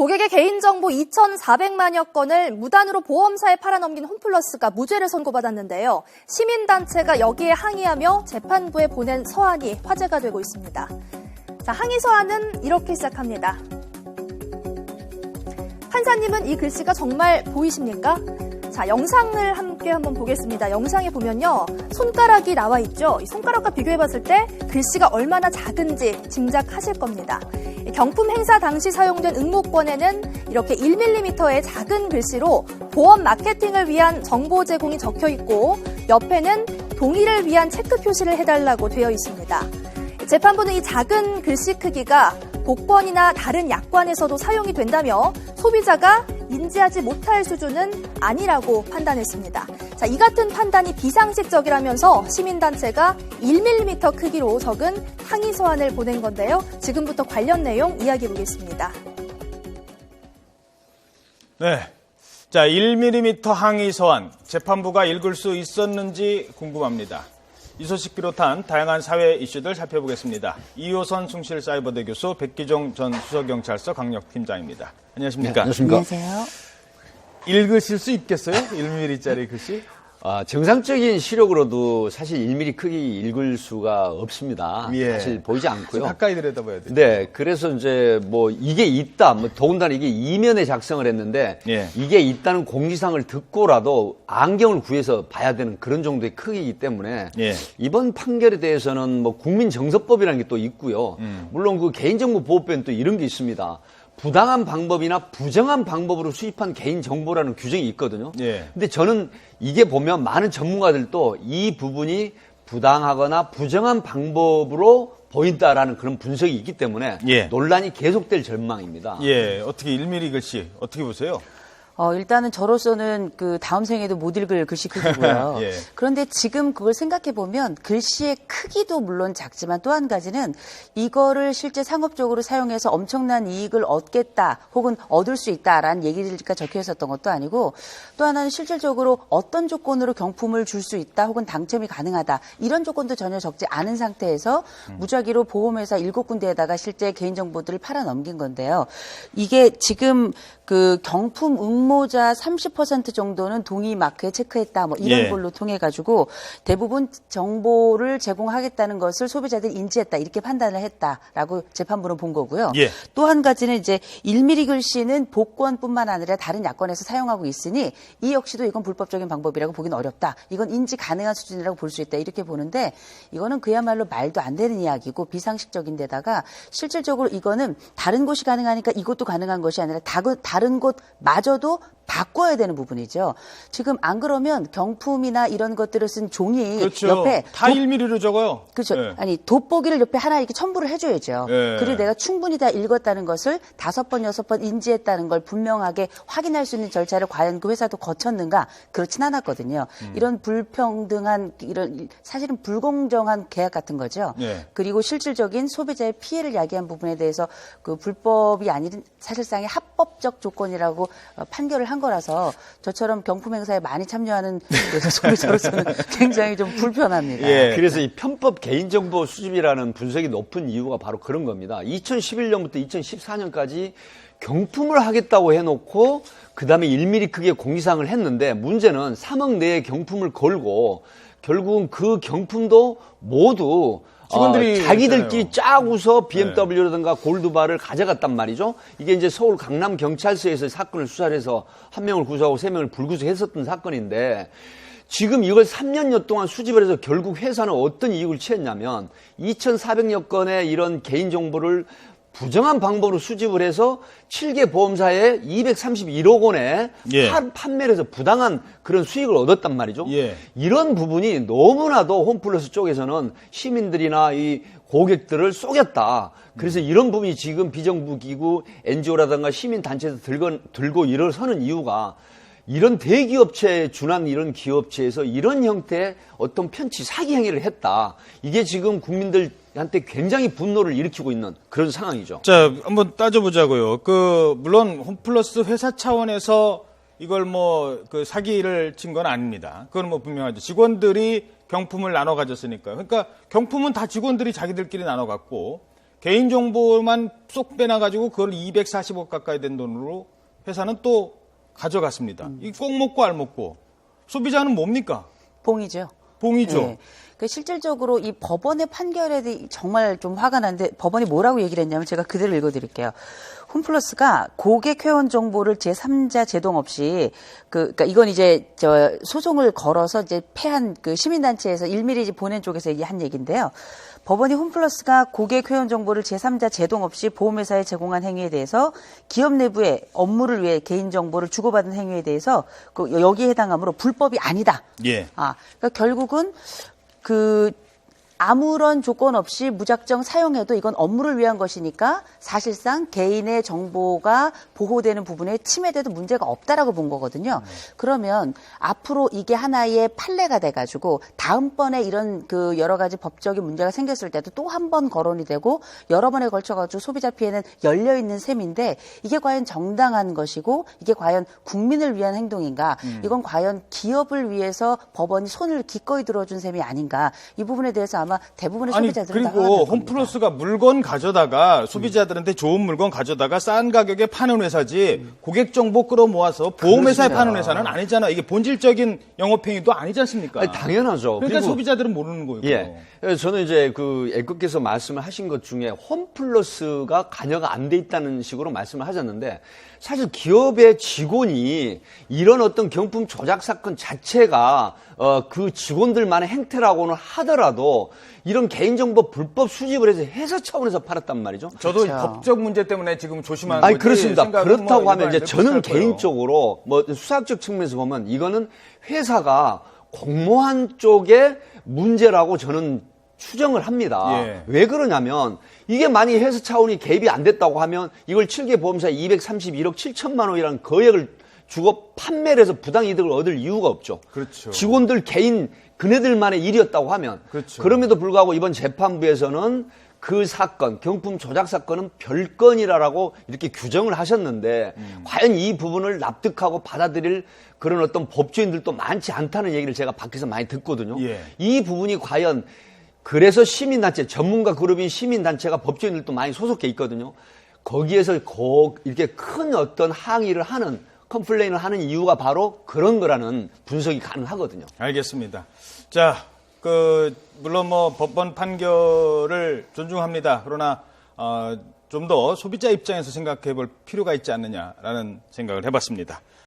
고객의 개인정보 2,400만여 건을 무단으로 보험사에 팔아넘긴 홈플러스가 무죄를 선고받았는데요. 시민단체가 여기에 항의하며 재판부에 보낸 서한이 화제가 되고 있습니다. 자, 항의 서한은 이렇게 시작합니다. 판사님은 이 글씨가 정말 보이십니까? 자, 영상을 함께 한번 보겠습니다. 영상에 보면요. 손가락이 나와 있죠. 이 손가락과 비교해봤을 때 글씨가 얼마나 작은지 짐작하실 겁니다. 경품 행사 당시 사용된 응모권에는 이렇게 1mm의 작은 글씨로 보험 마케팅을 위한 정보 제공이 적혀 있고 옆에는 동의를 위한 체크 표시를 해달라고 되어 있습니다. 재판부는 이 작은 글씨 크기가 복권이나 다른 약관에서도 사용이 된다며 소비자가 인지하지 못할 수준은 아니라고 판단했습니다. 자, 이 같은 판단이 비상식적이라면서 시민단체가 1mm 크기로 적은 항의 서한을 보낸 건데요. 지금부터 관련 내용 이야기해 보겠습니다. 네. 자, 1mm 항의 서한, 재판부가 읽을 수 있었는지 궁금합니다. 이 소식 비롯한 다양한 사회 이슈들 살펴보겠습니다. 2호선 숭실사이버대 교수 백기종 전 수서경찰서 강력팀장입니다. 안녕하십니까? 네, 안녕하십니까? 안녕하세요. 읽으실 수 있겠어요? 1mm짜리 글씨? 정상적인 시력으로도 사실 1mm 크기 읽을 수가 없습니다. 예. 사실 보이지 않고요. 가까이 들여다봐야 돼요. 네, 그래서 이제 뭐 이게 있다, 더군다나 이게 이면에 작성을 했는데 예. 이게 있다는 공지사항을 듣고라도 안경을 구해서 봐야 되는 그런 정도의 크기이기 때문에 예. 이번 판결에 대해서는 뭐 국민정서법이라는 게 또 있고요. 물론 그 개인정보보호법에는 또 이런 게 있습니다. 부당한 방법이나 부정한 방법으로 수집한 개인정보라는 규정이 있거든요. 예. 근데 저는 이게 보면 많은 전문가들도 이 부분이 부당하거나 부정한 방법으로 보인다라는 그런 분석이 있기 때문에 예. 논란이 계속될 전망입니다. 예, 어떻게 1mm 글씨 어떻게 보세요? 일단은 저로서는 그 다음 생에도 못 읽을 글씨 크기고요. 예. 그런데 지금 그걸 생각해 보면 글씨의 크기도 물론 작지만 또 한 가지는 이거를 실제 상업적으로 사용해서 엄청난 이익을 얻겠다 혹은 얻을 수 있다라는 얘기가 적혀 있었던 것도 아니고 또 하나는 실질적으로 어떤 조건으로 경품을 줄 수 있다 혹은 당첨이 가능하다 이런 조건도 전혀 적지 않은 상태에서 무작위로 보험회사 7군데에다가 실제 개인정보들을 팔아넘긴 건데요. 이게 지금 그 경품 응모자 30% 정도는 동의 마크에 체크했다 뭐 이런 예. 걸로 통해 가지고 대부분 정보를 제공하겠다는 것을 소비자들이 인지했다 이렇게 판단을 했다라고 재판부는 본 거고요. 예. 또 한 가지는 이제 1mm 글씨는 복권뿐만 아니라 다른 야권에서 사용하고 있으니 이 역시도 이건 불법적인 방법이라고 보기는 어렵다. 이건 인지 가능한 수준이라고 볼 수 있다 이렇게 보는데 이거는 그야말로 말도 안 되는 이야기고 비상식적인 데다가 실질적으로 이거는 다른 곳이 가능하니까 이것도 가능한 것이 아니라 다른 곳마저도 바꿔야 되는 부분이죠. 지금 안 그러면 경품이나 이런 것들을 쓴 종이 그렇죠. 옆에 다 1mm로 적어요. 그렇죠. 예. 아니 돋보기를 옆에 하나 이렇게 첨부를 해줘야죠. 예. 그리고 내가 충분히 다 읽었다는 것을 5번, 6번 인지했다는 걸 분명하게 확인할 수 있는 절차를 과연 그 회사도 거쳤는가 그렇진 않았거든요. 이런 불평등한 이런 사실은 불공정한 계약 같은 거죠. 예. 그리고 실질적인 소비자의 피해를 야기한 부분에 대해서 그 불법이 아닌 사실상의 합법적 조건이라고 판결을 한 거라서 저처럼 경품 행사에 많이 참여하는 소비자로서는 굉장히 좀 불편합니다. 예. 그래서 이 편법 개인정보 수집이라는 분석이 높은 이유가 바로 그런 겁니다. 2011년부터 2014년까지 경품을 하겠다고 해놓고 그다음에 1mm 크기의 공지사항을 했는데 문제는 3억 내에 경품을 걸고 결국은 그 경품도 모두 직원들이 자기들끼리 짜고서 BMW라든가 골드바를 가져갔단 말이죠. 이게 이제 서울 강남 경찰서에서 사건을 수사를 해서 1명을 구속하고 3명을 불구속했었던 사건인데 지금 이걸 3년여 동안 수집을 해서 결국 회사는 어떤 이익을 취했냐면 2,400여 건의 이런 개인정보를 부정한 방법으로 수집을 해서 7개 보험사에 231억 원의 예. 판매를 해서 부당한 그런 수익을 얻었단 말이죠. 예. 이런 부분이 너무나도 홈플러스 쪽에서는 시민들이나 이 고객들을 속였다. 그래서 이런 부분이 지금 비정부 기구, NGO라든가 시민단체에서 들고 일어서는 이유가 이런 대기업체에 준한 이런 기업체에서 이런 형태의 어떤 편취 사기 행위를 했다. 이게 지금 국민들한테 굉장히 분노를 일으키고 있는 그런 상황이죠. 자, 한번 따져보자고요. 물론 홈플러스 회사 차원에서 이걸 그 사기를 친 건 아닙니다. 그건 분명하죠. 직원들이 경품을 나눠 가졌으니까요. 그러니까 경품은 다 직원들이 자기들끼리 나눠 갖고 개인정보만 쏙 빼놔가지고 그걸 240억 가까이 된 돈으로 회사는 또 가져갔습니다. 이 꼭 먹고 알 먹고. 소비자는 뭡니까? 봉이죠. 봉이죠. 네. 실질적으로 이 법원의 판결에 대해 정말 좀 화가 나는데 법원이 뭐라고 얘기를 했냐면 제가 그대로 읽어드릴게요. 홈플러스가 고객 회원 정보를 제3자 제동 없이 그러니까 이건 이제 소송을 걸어서 이제 패한 그 시민단체에서 1mm 보낸 쪽에서 한 얘기인데요. 법원이 홈플러스가 고객 회원 정보를 제3자 제동 없이 보험회사에 제공한 행위에 대해서 기업 내부의 업무를 위해 개인 정보를 주고받은 행위에 대해서 여기에 해당하므로 불법이 아니다. 예. 그러니까 결국은 아무런 조건 없이 무작정 사용해도 이건 업무를 위한 것이니까 사실상 개인의 정보가 보호되는 부분에 침해돼도 문제가 없다라고 본 거거든요. 그러면 앞으로 이게 하나의 판례가 돼가지고 다음번에 이런 여러 가지 법적인 문제가 생겼을 때도 또 한 번 거론이 되고 여러 번에 걸쳐가지고 소비자 피해는 열려 있는 셈인데 이게 과연 정당한 것이고 이게 과연 국민을 위한 행동인가? 이건 과연 기업을 위해서 법원이 손을 기꺼이 들어준 셈이 아닌가? 이 부분에 대해서 아마 대부분의 소비자들은 그리고 홈플러스가 물건 가져다가 소비자들한테 좋은 물건 가져다가 싼 가격에 파는 회사지 고객 정보 끌어모아서 보험회사에 파는 회사는 아니잖아. 이게 본질적인 영업행위도 아니지 않습니까? 아니, 당연하죠. 그러니까 그리고 소비자들은 모르는 거예요. 예. 저는 이제 애국께서 말씀을 하신 것 중에 홈플러스가 관여가 안 돼 있다는 식으로 말씀을 하셨는데 사실 기업의 직원이 이런 어떤 경품 조작 사건 자체가 그 직원들만의 행태라고는 하더라도 이런 개인정보 불법 수집을 해서 회사 차원에서 팔았단 말이죠. 저도 그렇죠. 법적 문제 때문에 지금 조심하는 아니, 거지. 그렇습니다. 그렇다고 하면 이제 저는 거예요. 개인적으로 수학적 측면에서 보면 이거는 회사가 공모한 쪽의 문제라고 저는 추정을 합니다. 예. 왜 그러냐면 이게 만약에 회사 차원이 개입이 안 됐다고 하면 이걸 7개 보험사에 231억 7천만 원이라는 거액을 주고 판매를 해서 부당이득을 얻을 이유가 없죠. 그렇죠. 직원들 개인 그네들만의 일이었다고 하면 그렇죠. 그럼에도 불구하고 이번 재판부에서는 그 사건, 경품 조작 사건은 별건이라고 이렇게 규정을 하셨는데 과연 이 부분을 납득하고 받아들일 그런 어떤 법조인들도 많지 않다는 얘기를 제가 밖에서 많이 듣거든요. 예. 이 부분이 과연 그래서 시민단체, 전문가 그룹인 시민단체가 법조인들도 많이 소속해 있거든요. 거기에서 이렇게 큰 어떤 항의를 하는, 컴플레인을 하는 이유가 바로 그런 거라는 분석이 가능하거든요. 알겠습니다. 자, 물론 법원 판결을 존중합니다. 그러나, 좀 더 소비자 입장에서 생각해 볼 필요가 있지 않느냐라는 생각을 해봤습니다.